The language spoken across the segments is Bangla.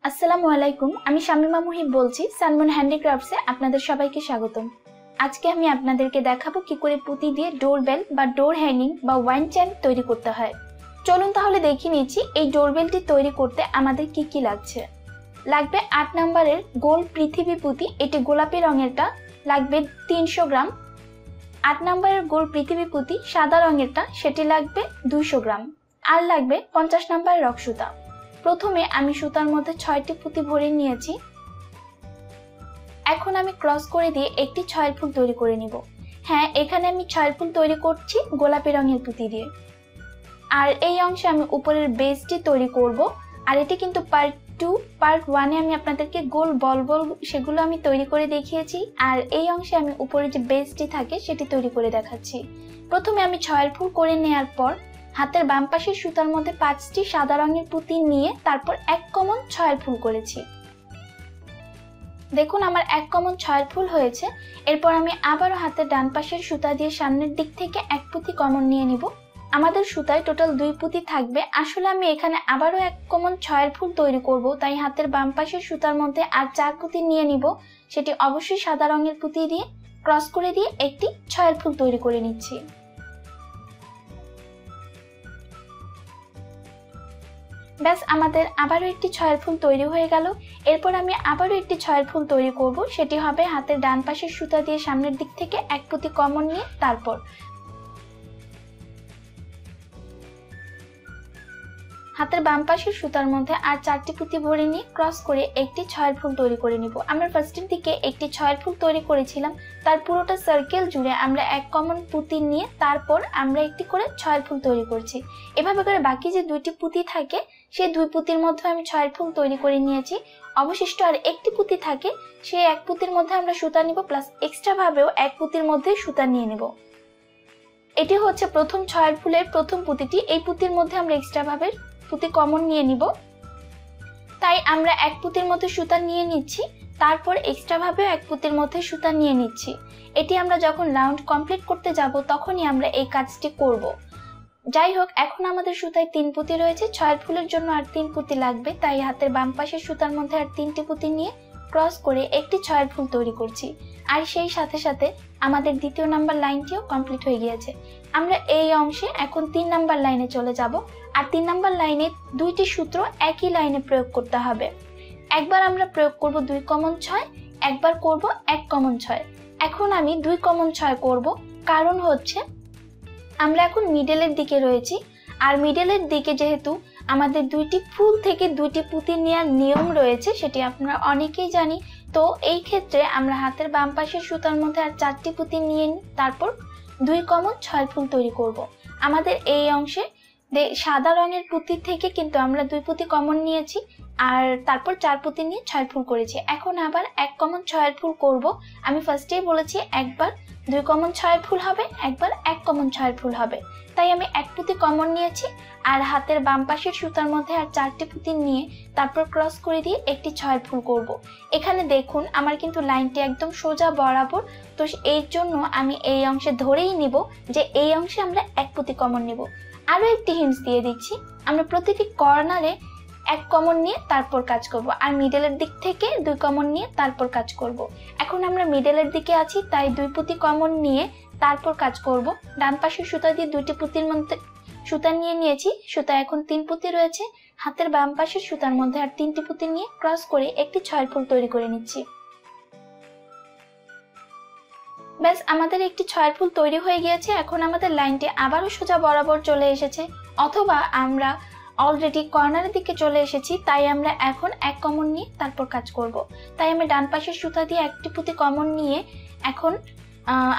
আসসালামু আলাইকুম, আমি শামিমা মুহিব বলছি সানমুন হ্যান্ডিক্রাফটসে আপনাদের সবাইকে স্বাগতম। আজকে আমি আপনাদেরকে দেখাবো কি করে পুঁতি দিয়ে ডোরবেল বা ডোর হ্যাঙ্গিং বা ওয়াইন চেইন তৈরি করতে হয়। চলুন তাহলে দেখে নিচ্ছি এই ডোরবেলটি তৈরি করতে আমাদের কি কি লাগছে। লাগবে 8 নম্বরের গোল পৃথিবী পুঁতি, এটি গোলাপি রঙেরটা, লাগবে 300 গ্রাম। 8 নম্বরের গোল পৃথিবী পুঁতি সাদা রঙেরটা, সেটি লাগবে 200 গ্রাম। আর লাগবে 50 নম্বরের রক সুতা। প্রথমে আমি সুতার মধ্যে 6টি পুঁতি ভরে নিয়েছি। এখন আমি ক্রস করে দিয়ে একটি 6 ফুল তৈরি করে নিব। হ্যাঁ, এখানে আমি 6 ফুল তৈরি করছি গোলাপি রঙের পুঁতি দিয়ে। আর এই অংশে আমি উপরের বেসটি তৈরি করব। আর এটি কিন্তু পার্ট 2, পার্ট 1-এ আমি আপনাদেরকে গোল বল বল সেগুলো আমি তৈরি করে দেখিয়েছি। আর এই অংশে আমি উপরে যে বেসটি থাকে সেটি তৈরি করে দেখাচ্ছি। প্রথমে আমি 6 ফুল করে নেওয়ার পর হাতের বাম পাশের সুতার মধ্যে 5টি সাদা রঙের পুঁতি নিয়ে তারপর 1 কমন 6 ফুল করেছি। দেখুন আমার 1 কমন 6 ফুল হয়েছে। এরপর আমি আবারও হাতের ডান পাশের সুতা দিয়ে সামনের দিক থেকে 1 পুঁতি কমন নিয়ে নিব। আমাদের সুতায় টোটাল 2 পুঁতি থাকবে। আসলে আমি এখানে আবারও 1 কমন 6 ফুল তৈরি করব, তাই হাতের বাম পাশের সুতার মধ্যে আর 4 পুঁতি নিয়ে নিব। সেটি অবশ্যই সাদা রঙের পুঁতি দিয়ে ক্রস করে দিয়ে একটি 6 ফুল তৈরি করে নিচ্ছি। ব্যাস, আমাদের আবারও একটি 6 ফুল তৈরি হয়ে গেল। এরপর আমি আবারও একটি 6 ফুল তৈরি করব, সেটি হবে হাতের ডান পাশের সুতা দিয়ে সামনের দিক থেকে 1 পুঁতি কমন নিয়ে তারপর হাতের বাম পাশের সুতার মধ্যে আর 4টি পুঁতি ভরে নিয়ে ক্রস করে একটি 6 ফুল তৈরি করে নিব। আমরা ফার্স্টের দিকে একটি 6 ফুল তৈরি করেছিলাম, তার পুরোটা সার্কেল জুড়ে আমরা 1 কমন পুঁতি নিয়ে তারপর আমরা একটি করে 6 ফুল তৈরি করছি। এভাবে করে বাকি যে 2টি পুঁতি থাকে সেই 2 পুঁতির মধ্যে আমি 6 ফুল তৈরি করে নিয়েছি। অবশিষ্ট আর একটি পুঁতি থাকে, সেই 1 পুঁতির মধ্যে আমরা সুতা নিব, প্লাস এক্সট্রা ভাবেও 1 পুঁতির মধ্যে সুতা নিয়ে নেব। এটি হচ্ছে প্রথম 6 ফুলের প্রথম পুঁতিটি। এই পুঁতির মধ্যে আমরা এক্সট্রা ভাবে পুঁতি কমন নিয়ে নিব, তাই আমরা 1 পুঁতির মধ্যে সুতা নিয়ে নিচ্ছি, তারপর এক্সট্রা ভাবে 1 পুঁতির মধ্যে সুতা নিয়ে নিচ্ছি। এটি আমরা যখন রাউন্ড কমপ্লিট করতে যাব তখনই আমরা এই কাজটি করব। যাই হোক, এখন আমাদের সুতায় 3 পুঁতি রয়েছে, 6 ফুলের জন্য আর 3 পুঁতি লাগবে, তাই হাতের বাম পাশের সুতার মধ্যে আর 3টি পুঁতি নিয়ে ক্রস করে একটি 6 ফুল তৈরি করছি। আর সেই সাথে সাথে আমাদের দ্বিতীয় নাম্বার লাইনটিও কমপ্লিট হয়ে গিয়েছে। আমরা এই অংশে এখন 3 নাম্বার লাইনে চলে যাব। আর 3 নাম্বার লাইনে 2টি সূত্র একই লাইনে প্রয়োগ করতে হবে। একবার আমরা প্রয়োগ করব 2 কমন 6, একবার করব 1 কমন 6। এখন আমি 2 কমন 6 করব, কারণ হচ্ছে আমরা এখন মিডলের দিকে রয়েছি। আর মিডলের দিকে যেহেতু আমাদের 2টি ফুল থেকে 2টি পুঁতি নেওয়ার নিয়ম রয়েছে, সেটি আপনারা অনেকেই জানি। তো এই ক্ষেত্রে আমরা হাতের বাম পাশের সুতার মধ্যে আর 4টি পুঁতি নিয়ে তারপর 2 কমন 6 ফুল তৈরি করব। আমাদের এই অংশে সাদা রঙের পুঁতি থেকে কিন্তু আমরা 2 পুঁতি কমন নিয়েছি আর তারপর 4 পুঁতি নিয়ে 6 ফুল করেছি। এখন আবার 1 কমন 6 ফুল করব। আমি ফার্স্টেই বলেছি একবার 2 কমন 6 ফুল হবে, একবার 1 কমন 6 ফুল হবে, তাই আমি 1 পুঁতি কমন নিয়েছি আর হাতের বাম পাশের সুতার মধ্যে আর 4টি পুঁতি নিয়ে তারপর ক্রস করে দিয়ে একটি 6 ফুল করব। এখানে দেখুন আমার কিন্তু লাইনটি একদম সোজা বরাবর, তো এর জন্য আমি এই অংশে ধরেই নিব যে এই অংশে আমরা 1 পুঁতি কমন নিব। আরো একটি হিন্টস দিয়ে দিচ্ছি, আমরা প্রতিটি কর্নারে 1 কমন নিয়ে তারপর কাজ করব, আর মিডলের দিক থেকে 2 কমন নিয়ে তারপর কাজ করব। এখন আমরা মিডলের দিকে আছি, তাই 2 পুঁতি কমন নিয়ে তারপর কাজ করব। ডান পাশের সুতা দিয়ে 2টি পুঁতির মধ্যে সুতা নিয়ে নিয়েছি, সুতা এখন 3 পুঁতি রয়েছে। হাতের বাম পাশের সুতার মধ্যে আর 3টি পুঁতি নিয়ে ক্রস করে একটি 6 ফুল তৈরি করে নিচ্ছি। ব্যাস, আমাদের একটি 6 ফুল তৈরি হয়ে গিয়েছে। এখন আমাদের লাইনটি আবারও সোজা বরাবর চলে এসেছে, অথবা আমরা অলরেডি কর্নারের দিকে চলে এসেছি, তাই আমরা এখন 1 কমন নিয়ে তারপর কাজ করব। তাই আমি ডান পাশের সুতা দিয়ে 1টি পুঁতি কমন নিয়ে এখন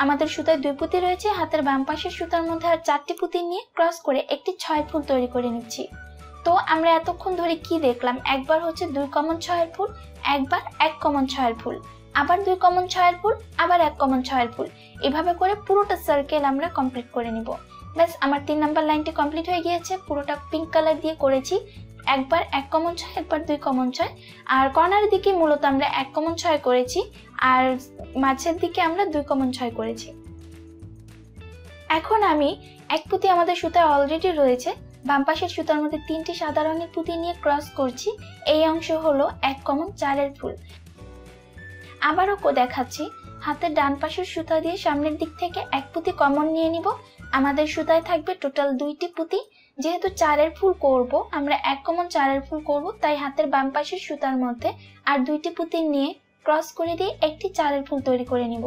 আমাদের সুতায় 2 পুঁতি রয়েছে, হাতের বাম পাশের সুতার মধ্যে আর 4টি পুঁতি নিয়ে ক্রস করে একটি 6 ফুল তৈরি করে নিচ্ছি। তো আমরা এতক্ষণ ধরে কি দেখলাম, একবার হচ্ছে 2 কমন 6 ফুল, একবার 1 কমন 6 ফুল, আবার 2 কমন 6 ফুল, আবার 1 কমন 6 ফুল, এভাবে করে পুরোটা সার্কেল আমরা কমপ্লিট করে নিব। ব্যাস, আমার 3 নাম্বার লাইনটি কমপ্লিট হয়ে গিয়েছে। পুরোটা পিঙ্ক কালার দিয়ে করেছি, একবার 1 কমন 6, একবার 2 কমন 6, আর কর্নারের দিকে মূলত আমরা 1 কমন 6 করেছি আর মাঝের দিকে আমরা 2 কমন 6 করেছি। এখন আমি 1 পুঁতি আমাদের সুতায় অলরেডি রয়েছে, বাম পাশের সুতার মধ্যে 3টি সাদা রঙের পুঁতি নিয়ে ক্রস করছি। এই অংশ হলো 1 কমন 4-এর ফুল। আবারও দেখাচ্ছি, হাতের ডান পাশের সুতা দিয়ে সামনের দিক থেকে 1 পুঁতি কমন নিয়ে নিব। আমাদের সুতায় থাকবে টোটাল 2টি পুঁতি। যেহেতু 4-এর ফুল করব, আমরা 1 কমন 4-এর ফুল করব, তাই হাতের বাম পাশের সুতার মধ্যে আর 2টি পুঁতি নিয়ে ক্রস করে দিয়ে একটি 4-এর ফুল তৈরি করে নিব।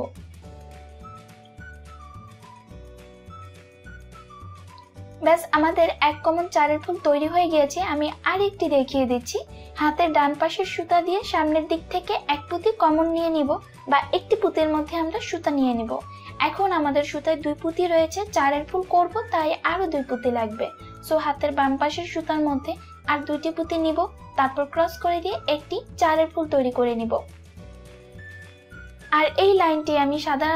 ব্যাস, আমাদের 1 কমন 4-এর ফুল তৈরি হয়ে গিয়েছে। আমি আরেকটি দেখিয়ে দিচ্ছি। হাতের ডান পাশের সুতা দিয়ে সামনের দিক থেকে 1 পুঁতি কমন নিয়ে নিব, বা একটি পুঁতির মধ্যে আমরা সুতা নিয়ে নিব। এখন আমাদের সুতায় 2 পুঁতি রয়েছে, 4-এর ফুল করব, তাই আরো 2 পুঁতি লাগবে। সো হাতের বাম পাশের সুতার মধ্যে আর 2টি পুঁতি নিব, তারপর ক্রস করে দিয়ে একটি 4-এর ফুল তৈরি করে নিব। আর এই লাইনটি আমি সাদা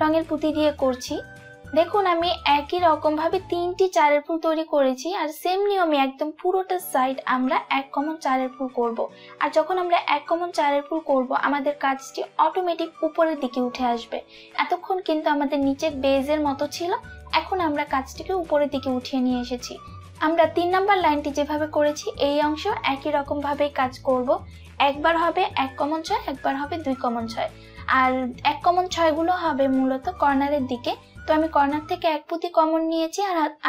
রঙের পুঁতি দিয়ে করছি। দেখুন, আমি একই রকম ভাবে 3টি 4-এর ফুল তৈরি করেছি, আর সেম নিয়মে একদম পুরোটা সাইড আমরা 1 কমন 4-এর ফুল করব। আর যখন আমরা 1 কমন 4-এর ফুল করব, আমাদের কাজটি অটোমেটিক উপরের দিকে উঠে আসবে। এতক্ষণ কিন্তু আমাদের নিচের বেজের মতো ছিল, এখন আমরা কাজটিকে উপরের দিকে উঠিয়ে নিয়ে এসেছি। আমরা 3 নাম্বার লাইনটি যেভাবে করেছি এই অংশ একই রকম ভাবেই কাজ করব। একবার হবে 1 কমন 6, একবার হবে 2 কমন 6। আর 1 কমন 6 গুলো হবে মূলত কর্নারের দিকে। তো আমি কর্নার থেকে 1 পুঁতি কমন নিয়েছি,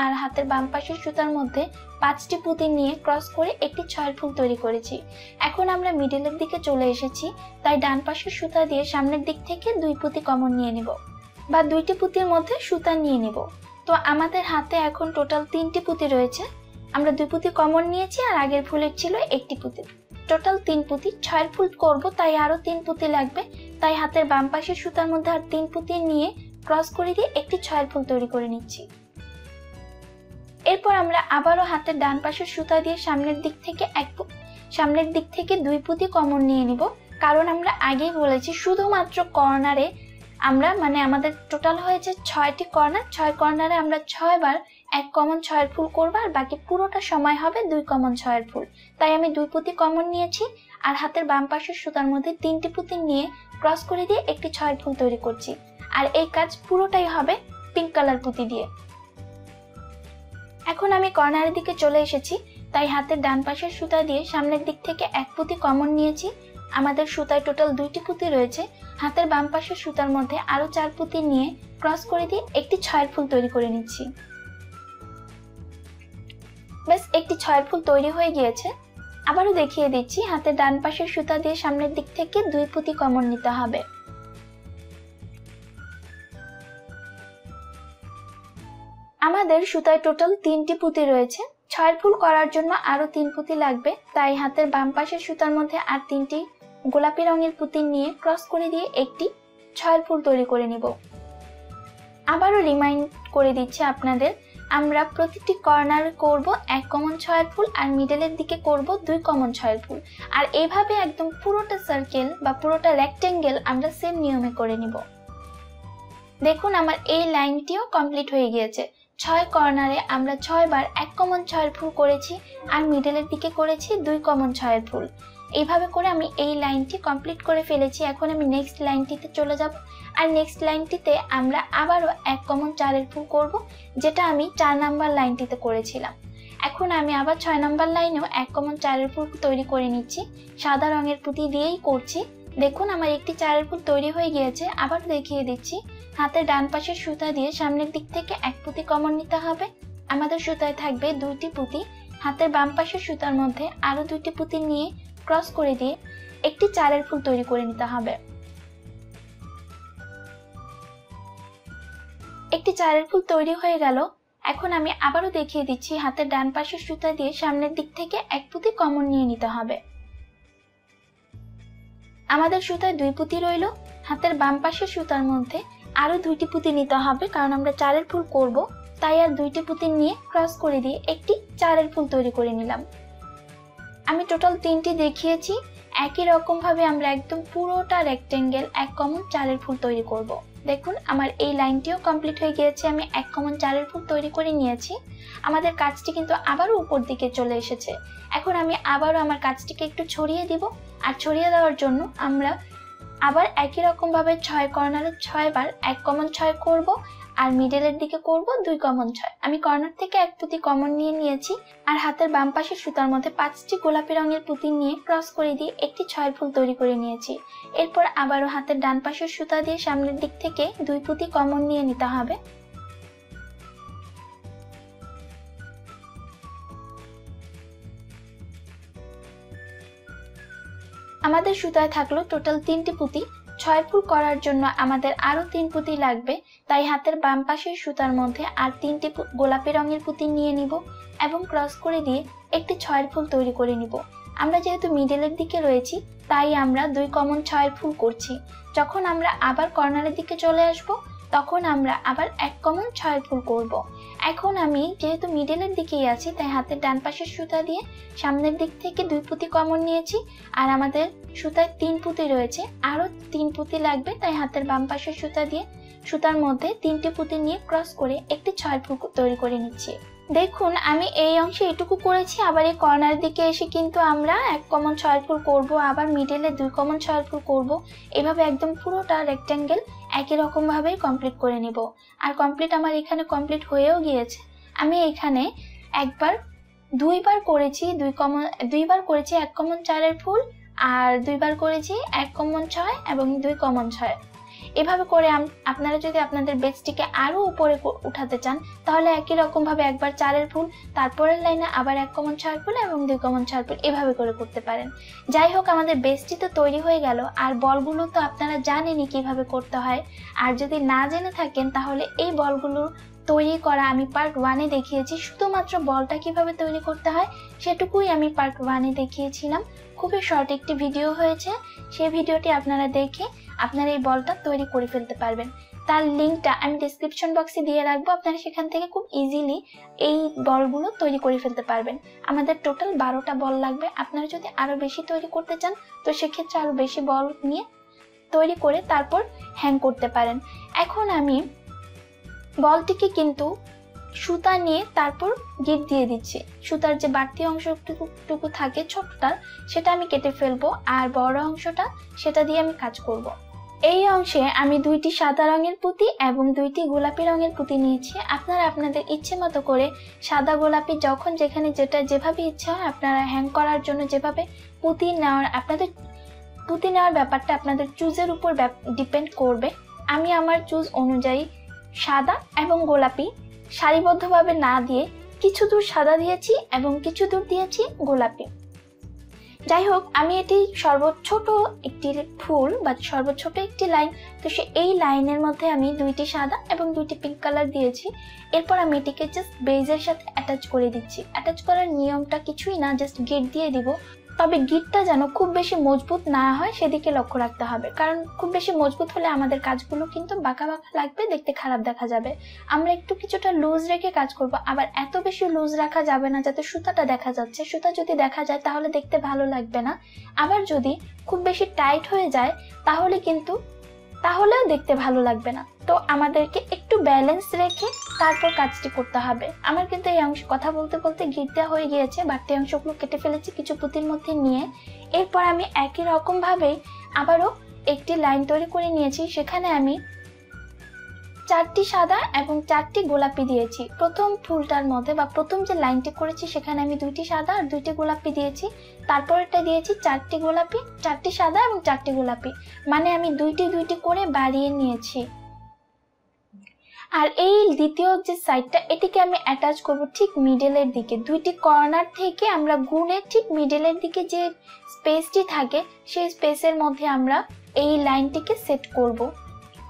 আর হাতের বাম পাশের সুতার মধ্যে 5টি পুঁতি নিয়ে ক্রস করে একটি 6-এর ফুল তৈরি করেছি। এখন আমরা মিডলের দিকে চলে এসেছি, তাই ডান পাশের সুতা দিয়ে সামনের দিক থেকে 2 পুঁতি কমন নিয়ে নিব, বা 2টি পুঁতির মধ্যে সুতা নিয়ে নিব। তো আমাদের হাতে এখন টোটাল 3টি পুঁতি রয়েছে। আমরা 2 পুঁতি কমন নিয়েছি, আর আগের ফুলের ছিল 1টি পুঁতি। টোটাল 3 পুঁতি। 6-এর ফুল করব, তাই আরো 3 পুঁতি লাগবে। তাই হাতের বাম পাশের সুতার মধ্যে আর 3 পুঁতি নিয়ে ক্রস করে দিয়ে একটি 6-এর ফুল তৈরি করে নিচ্ছি। এরপর আমরা আবারও হাতের ডান পাশের সুতা দিয়ে সামনের দিক থেকে 2 পুঁতি কমন নিয়ে নিব। কারণ আমরা আগেই বলেছি শুধুমাত্র কর্নারে আমরা আমাদের টোটাল হয়েছে 6টি কর্নার। 6 কর্নারে আমরা 6 বার 1 কমন 6-এর ফুল করব, আর বাকি পুরোটা সময় হবে 2 কমন 6-এর ফুল। তাই আমি 2 পুঁতি কমন নিয়েছি, আর হাতের বাম পাশের সুতার মধ্যে 3টি পুঁতি নিয়ে ক্রস করে দিয়ে একটি 6-এর ফুল তৈরি করছি। আর এই কাজ পুরোটাই হবে পিঙ্ক কালার পুঁতি দিয়ে। এখন আমি কর্নারের দিকে চলে এসেছি, তাই হাতের ডান পাশের সুতা দিয়ে সামনের দিক থেকে 1 পুঁতি কমন নিয়েছি। আমাদের সুতায় টোটাল 2টি পুঁতি রয়েছে। হাতের বাম পাশের সুতার মধ্যে আরো 4 পুঁতি নিয়ে ক্রস করে দিয়ে একটি 6-এর ফুল তৈরি করে নিচ্ছি। ব্যাস, একটি 6-এর ফুল তৈরি হয়ে গিয়েছে। আবারও দেখিয়ে দিচ্ছি, হাতের ডান পাশের সুতা দিয়ে সামনের দিক থেকে 2 পুঁতি কমন নিতে হবে। আমাদের সুতায় টোটাল 3টি পুঁতি রয়েছে। 6-এর ফুল করার জন্য আরো 3 পুঁতি লাগবে, তাই হাতের বাম পাশের সুতার মধ্যে আর 3টি গোলাপি রঙের পুঁতি নিয়ে ক্রস করে দিয়ে একটি 6-এর ফুল তৈরি করে নিব। আবারও রিমাইন্ড করে দিচ্ছি আপনাদের, আমরা প্রতিটি কর্নার করব 1 কমন 6-এর ফুল, আর মিডলের দিকে করব 2 কমন 6-এর ফুল। আর এইভাবে একদম পুরোটা সার্কেল বা পুরোটা রেক্টেঙ্গেল আমরা সেম নিয়মে করে নিব। দেখুন, আমার এই লাইনটিও কমপ্লিট হয়ে গিয়েছে। 6 কর্নারে আমরা 6 বার 1 কমন 6-এর ফুল করেছি, আর মিডলের দিকে করেছি 2 কমন 6-এর ফুল। এইভাবে করে আমি এই লাইনটি কমপ্লিট করে ফেলেছি। এখন আমি নেক্সট লাইনটিতে চলে যাব, আর নেক্সট লাইনটিতে আমরা আবারও 1 কমন 4-এর ফুল করব, যেটা আমি 4 নাম্বার লাইনটিতে করেছিলাম। এখন আমি আবার 6 নাম্বার লাইনেও 1 কমন 4-এর ফুল তৈরি করে নিচ্ছি। সাদা রঙের পুঁতি দিয়েই করছি। দেখুন, আমার একটি 4-এর ফুল তৈরি হয়ে গিয়েছে। আবার দেখিয়ে দিচ্ছি, হাতের ডান পাশের সুতা দিয়ে সামনের দিক থেকে 1 পুঁতি কমন নিতে হবে। আমাদের সুতায় থাকবে 2টি পুঁতি। হাতের বাম পাশের সুতার মধ্যে আরো 2টি পুঁতি নিয়ে ক্রস করে দিয়ে একটি 4-এর ফুল তৈরি করে নিতে হবে। একটি 4-এর ফুল তৈরি হয়ে গেল। এখন আমি আবারও দেখিয়ে দিচ্ছি, হাতের ডান পাশের সুতা দিয়ে সামনের দিক থেকে 1 পুঁতি কমন নিয়ে নিতে হবে। আমাদের সুতায় 2 পুঁতি রইল। হাতের বাম পাশের সুতার মধ্যে আরো 2টি পুঁতি নিতে হবে, কারণ আমরা 4-এর ফুল করব, তাই আর 2টি পুঁতি নিয়ে ক্রস করে দিয়ে একটি 4-এর ফুল তৈরি করে নিলাম। আমি টোটাল 3টি দেখিয়েছি। একই রকম ভাবে আমরা একদম পুরোটা রেক্টেঙ্গেল 1 কমন 4-এর ফুল তৈরি করব। দেখুন, আমার এই লাইনটিও কমপ্লিট হয়ে গিয়েছে। আমি 1 কমন 4-এর ফুল তৈরি করে নিয়েছি। আমাদের কাজটি কিন্তু আবারও উপর দিকে চলে এসেছে। এখন আমি আবারও আমার কাজটিকে একটু ছড়িয়ে দিব, আর ছড়িয়ে দেওয়ার জন্য আমরা আবার একই রকম ভাবে 6 কর্নারে 6 বার 1 কমন 6 করব, আর মিডলের দিকে করব 2 কমন 6। আমি কর্নার থেকে এক পুঁতি কমন নিয়ে নিয়েছি আর হাতের বাম পাশের সুতার মধ্যে 5টি গোলাপি রঙের পুঁতি নিয়ে ক্রস করে দিয়ে একটি 6 ফুল তৈরি করে নিয়েছি। এরপর আবারও হাতের ডান পাশের সুতা দিয়ে সামনের দিক থেকে 2 পুঁতি কমন নিয়ে নিতে হবে। আমাদের সুতায় থাকলো টোটাল 3টি পুঁতি। 6 ফুল করার জন্য আমাদের আরো 3 পুঁতি লাগবে, তাই হাতের বাম পাশের সুতার মধ্যে আর 3টি গোলাপি রঙের পুঁতি নিয়ে নিব এবং ক্রস করে দিয়ে একটি 6 ফুল তৈরি করে নিব। আমরা যেহেতু মিডলের দিকে রয়েছি তাই আমরা 2 কমন 6 ফুল করছি। যখন আমরা আবার কর্নারের দিকে চলে আসব তখন আমরা আবার 1 কমন 6 ফুল করব। এখন আমি যেহেতু মিডলের দিকেই আছি তাই হাতের ডান পাশের সুতা দিয়ে সামনের দিক থেকে 2 পুঁতি কমন নিয়েছি আর আমাদের সুতায় 3 পুঁতি রয়েছে, আরো 3 পুঁতি লাগবে, তাই হাতের বাম পাশের সুতা দিয়ে সুতার মধ্যে 3টি পুঁতি নিয়ে ক্রস করে একটি 6 ফুল তৈরি করে নিচ্ছি। দেখুন আমি এই অংশে এটুকু করেছি, আবার এই কর্নার দিকে এসে কিন্তু আমরা 1 কমন 6 ফুল করব, আবার মিডলে 2 কমন 6 ফুল করব। এভাবে একদম পুরোটা রেক্টেঙ্গেল একই রকম ভাবে কমপ্লিট করে নিব। আর কমপ্লিট আমার এখানে কমপ্লিট হয়েও গিয়েছে। আমি এখানে দুইবার করেছি 1 কমন 4 এর ফুল আর 2 বার করেছি 1 কমন 6 এবং 2 কমন 6। এভাবে করে আপনারা যদি আপনাদের বেসটিকে আরো উপরে উঠাতে চান তাহলে একই রকম ভাবে একবার 4 এর ফুল, তারপরের লাইনে আবার 1 কমন 6 ফুল এবং 2 কমন 6 ফুল এভাবে করে করতে পারেন। যাই হোক, আমাদের বেসটি তো তৈরি হয়ে গেল। আর বলগুলো তো আপনারা জানেনই কিভাবে করতে হয়, আর যদি না জেনে থাকেন তাহলে এই বলগুলো তৈরি করা আমি পার্ট 1-এ দেখিয়েছি। শুধুমাত্র বলটা কিভাবে তৈরি করতে হয় সেটুকুই আমি পার্ট 1-এ দেখিয়েছিলাম। খুবই শর্ট একটি ভিডিও হয়েছে, সেই ভিডিওটি আপনারা দেখে আপনারা এই বলটা তৈরি করে ফেলতে পারবেন। তার লিঙ্কটা আমি ডেসক্রিপশন বক্সে দিয়ে রাখবো, আপনারা সেখান থেকে খুব ইজিলি এই বলগুলো তৈরি করে ফেলতে পারবেন। আমাদের টোটাল 12টা বল লাগবে। আপনারা যদি আরো বেশি তৈরি করতে চান তো সেক্ষেত্রে আরো বেশি বল নিয়ে তৈরি করে তারপর হ্যাং করতে পারেন। এখন আমি বলটিকে কিন্তু সুতা নিয়ে তারপর গিট দিয়ে দিচ্ছি। সুতার যে বাড়তি অংশটুকু থাকে ছোটটা সেটা আমি কেটে ফেলবো আর বড় অংশটা সেটা দিয়ে আমি কাজ করব। এই অংশে আমি 2টি সাদা রঙের পুঁতি এবং 2টি গোলাপি রঙের পুঁতি নিয়েছি। আপনারা আপনাদের ইচ্ছে মতো করে সাদা গোলাপি যখন যেখানে যেভাবে ইচ্ছা হয় আপনারা হ্যাং করার জন্য যেভাবে পুঁতি নেওয়ার ব্যাপারটা আপনাদের চুজের উপর ডিপেন্ড করবে। আমি আমার চুজ অনুযায়ী সাদা এবং গোলাপি সারিবদ্ধভাবে না দিয়ে কিছু দূর সাদা দিয়েছি এবং কিছু দূর দিয়েছি গোলাপি। যাই হোক, আমি এটি সর্বছোট একটি ফুল বা সর্বছোট একটি লাইন, তো এই লাইনের মধ্যে আমি 2টি সাদা এবং 2টি পিঙ্ক কালার দিয়েছি। এরপর আমি এটিকে জাস্ট বেজের সাথে অ্যাটাচ করে দিচ্ছি। অ্যাটাচ করার নিয়মটা কিছুই না, জাস্ট গিট দিয়ে দিব। তবে গিটটা যেন খুব বেশি মজবুত না হয় সেদিকে লক্ষ্য রাখতে হবে, কারণ খুব বেশি মজবুত হলে আমাদের কাজগুলো কিন্তু বাঁকা বাঁকা লাগবে, দেখতে খারাপ দেখা যাবে। আমরা একটু কিছুটা লুজ রেখে কাজ করব, আবার এত বেশি লুজ রাখা যাবে না যাতে সুতাটা দেখা যাচ্ছে। সুতা যদি দেখা যায় তাহলে দেখতে ভালো লাগবে না, আবার যদি খুব বেশি টাইট হয়ে যায় তাহলেও দেখতে ভালো লাগবে না। তো আমাদেরকে একটু ব্যালেন্স রেখে তারপর কাজটি করতে হবে। আমার কিন্তু এই অংশ কথা বলতে বলতে গিট দেওয়া হয়ে গিয়েছে, বাড়তি অংশগুলো কেটে ফেলেছি কিছু পুঁতির মধ্যে নিয়ে। এরপর আমি একই রকম ভাবে আবারও একটি লাইন তৈরি করে নিয়েছি। সেখানে আমি 4টি সাদা এবং 4টি গোলাপি দিয়েছি। প্রথম ফুলটার মধ্যে বা প্রথম যে লাইনটি করেছি সেখানে আমি 2টি সাদা আর 2টি গোলাপি দিয়েছি। তারপরটা দিয়েছি 4টি গোলাপি, 4টি সাদা এবং 4টি গোলাপি, মানে আমি 2টি করে বাড়িয়ে নিয়েছি। আর এই দ্বিতীয় যে সাইডটা এটিকে আমি অ্যাটাচ করব ঠিক মিডলের দিকে। 2টি কর্নার থেকে আমরা গুণে ঠিক মিডলের দিকে যে স্পেসটি থাকে সেই স্পেসের মধ্যে আমরা এই লাইনটিকে সেট করব।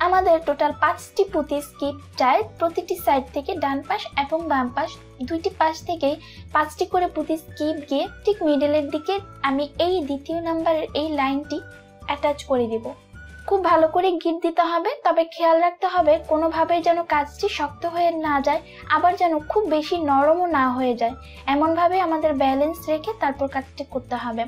আমাদের টোটাল 5টি পুঁতি স্কিপ চাই। প্রতিটি সাইড থেকে ডান পাশ এবং বাম পাশ 2টি পাশ থেকে 5টি করে পুঁতি স্কিপ গিয়ে ঠিক মিডলের দিকে আমি এই দ্বিতীয় নাম্বারের এই লাইনটি অ্যাটাচ করে দেব। খুব ভালো করে গিট দিতে হবে, তবে খেয়াল রাখতে হবে কোনোভাবেই যেন কাজটি শক্ত হয়ে না যায়, আবার যেন খুব বেশি নরমও না হয়ে যায়। এমনভাবে আমাদের ব্যালেন্স রেখে তারপর কাজটি করতে হবে।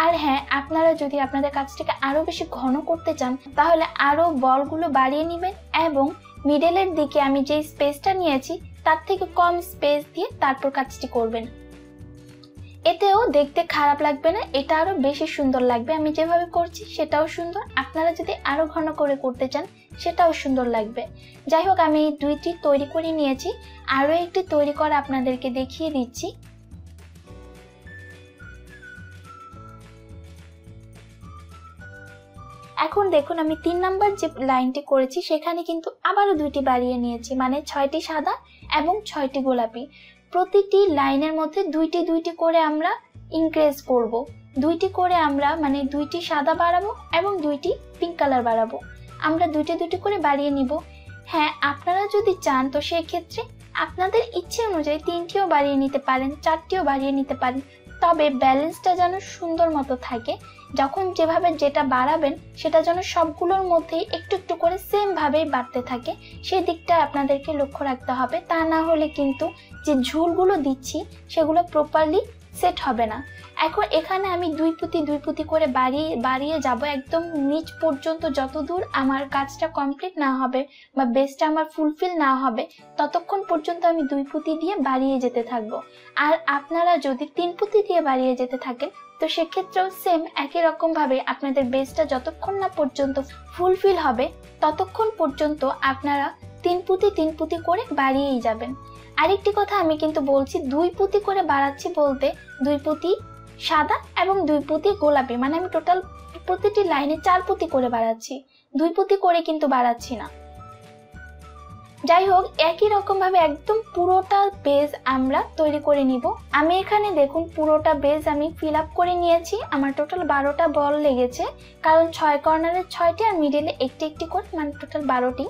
আর হ্যাঁ, আপনারা যদি আপনাদের কাজটিকে আরো বেশি ঘন করতে চান তাহলে আরো বলগুলো বাড়িয়ে নেবেন এবং মিডলের দিকে আমি যে স্পেসটা নিয়েছি তার থেকে কম স্পেস দিয়ে তারপর কাজটি করবেন। এতেও দেখতে খারাপ লাগবে না, এটা আরো বেশি সুন্দর লাগবে। আমি যেভাবে করছি সেটাও সুন্দর, আপনারা যদি আরো ঘন করে করতে চান সেটাও সুন্দর লাগবে। যাই হোক, আমি এই দুইটি তৈরি করে নিয়েছি, আরো একটি তৈরি করা আপনাদেরকে দেখিয়ে দিচ্ছি। এখন দেখুন, আমি 3 নাম্বার যে লাইনটি করেছি সেখানে কিন্তু আবারও দুইটি বাড়িয়ে নিয়েছি, মানে 6টি সাদা এবং 6টি গোলাপি। প্রতিটি লাইনের মধ্যে দুইটি দুইটি করে আমরা ইনক্রিজ করব, দুইটি করে আমরা মানে দুইটি সাদা বাড়াবো এবং দুইটি পিঙ্ক কালার বাড়াবো। আমরা দুইটি দুইটি করে বাড়িয়ে নিব। হ্যাঁ, আপনারা যদি চান তো সেই ক্ষেত্রে আপনাদের ইচ্ছে অনুযায়ী 3টিও বাড়িয়ে নিতে পারেন, 4টিও বাড়িয়ে নিতে পারেন, তবে ব্যালেন্সটা যেন সুন্দর মতো থাকে। যখন যেভাবে যেটা বাড়াবেন সেটা যেন সবগুলোর মধ্যেই একটু একটু করে সেম ভাবেই বাড়তে থাকে, সেই দিকটা আপনাদেরকে লক্ষ্য রাখতে হবে। তা না হলে কিন্তু যে ঝুলগুলো দিচ্ছি সেগুলো প্রপারলি সেট হবে না। এখন এখানে আমি দুই পুঁতি করে বাড়িয়ে যাব একদম নিচ পর্যন্ত। যতদূর আমার কাজটা কমপ্লিট না হবে বা বেসটা আমার ফুলফিল না হবে ততক্ষণ পর্যন্ত আমি দুই পুঁতি দিয়ে বাড়িয়ে যেতে থাকবো। আর আপনারা যদি 3 পুঁতি দিয়ে বাড়িয়ে যেতে থাকেন তো সেক্ষেত্রেও সেম একই রকম ভাবে আপনাদের বেসটা যতক্ষণ না পর্যন্ত ফুলফিল হবে ততক্ষণ পর্যন্ত আপনারা 3 পুঁতি করে বাড়িয়েই যাবেন। আরেকটি কথা আমি কিন্তু বলছি, 2 পুঁতি করে বাড়াচ্ছি বলতে 2 পুঁতি সাদা এবং 2 পুঁতি গোলাপি, মানে আমি টোটাল প্রতিটি লাইনে 4 পুঁতি করে বাড়াচ্ছি, 2 পুঁতি করে কিন্তু বাড়াচ্ছি না। যাই হোক, একই রকম ভাবে একদম পুরোটা বেজ আমরা তৈরি করে নিব। আমি এখানে দেখুন পুরোটা বেজ আমি ফিল আপ করে নিয়েছি। আমার টোটাল 12টা বল লেগেছে, কারণ 6 কর্নারে 6টি আর মিডিলে একটি একটি করে, মানে টোটাল 12টি।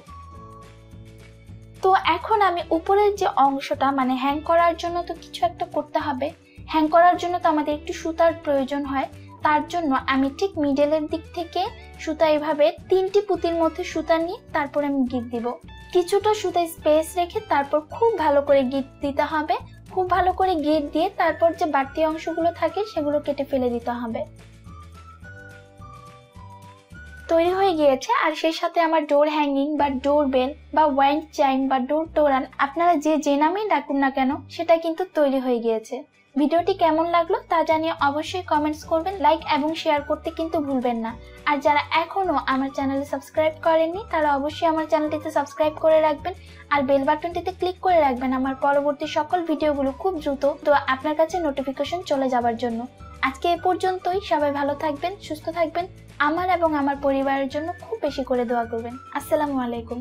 তো এখন আমি উপরের যে অংশটা মানে হ্যাং করার জন্য তো কিছু একটা করতে হবে, হ্যাং করার জন্য তো আমাদের একটু সুতার প্রয়োজন হয়। তার জন্য আমি ঠিক মিডলের দিক থেকে সুতা এভাবে 3টি পুঁতির মধ্যে সুতা নিয়ে তারপর আমি গিট দিব। কিছুটা সুতা স্পেস রেখে তারপর খুব ভালো করে গিট দিতে হবে। খুব ভালো করে গিট দিয়ে তারপর যে বাড়তি অংশগুলো থাকে সেগুলো কেটে ফেলে দিতে হবে। তৈরি হয়ে গিয়েছে। আর সেই সাথে আমার ডোর হ্যাঙ্গিং বা ডোর বেল বা ওয়াইন্ড চাইম বা ডোর তোরান, আপনারা যে নামেই ডাকুন না কেন, সেটা কিন্তু তৈরি হয়ে গিয়েছে। ভিডিওটি কেমন লাগলো তা জানিয়ে অবশ্যই কমেন্টস করবেন, লাইক এবং শেয়ার করতে কিন্তু ভুলবেন না। আর যারা এখনো আমার চ্যানেলে সাবস্ক্রাইব করেননি তারা অবশ্যই আমার চ্যানেলটিতে সাবস্ক্রাইব করে রাখবেন আর বেল বাটনটিতে ক্লিক করে রাখবেন আমার পরবর্তী সকল ভিডিওগুলো খুব দ্রুত তো আপনার কাছে নোটিফিকেশন চলে যাওয়ার জন্য। আজকে এ পর্যন্তই। সবাই ভালো থাকবেন, সুস্থ থাকবেন, আমার এবং আমার পরিবারের জন্য খুব বেশি করে দোয়া করবেন। আসসালামু আলাইকুম।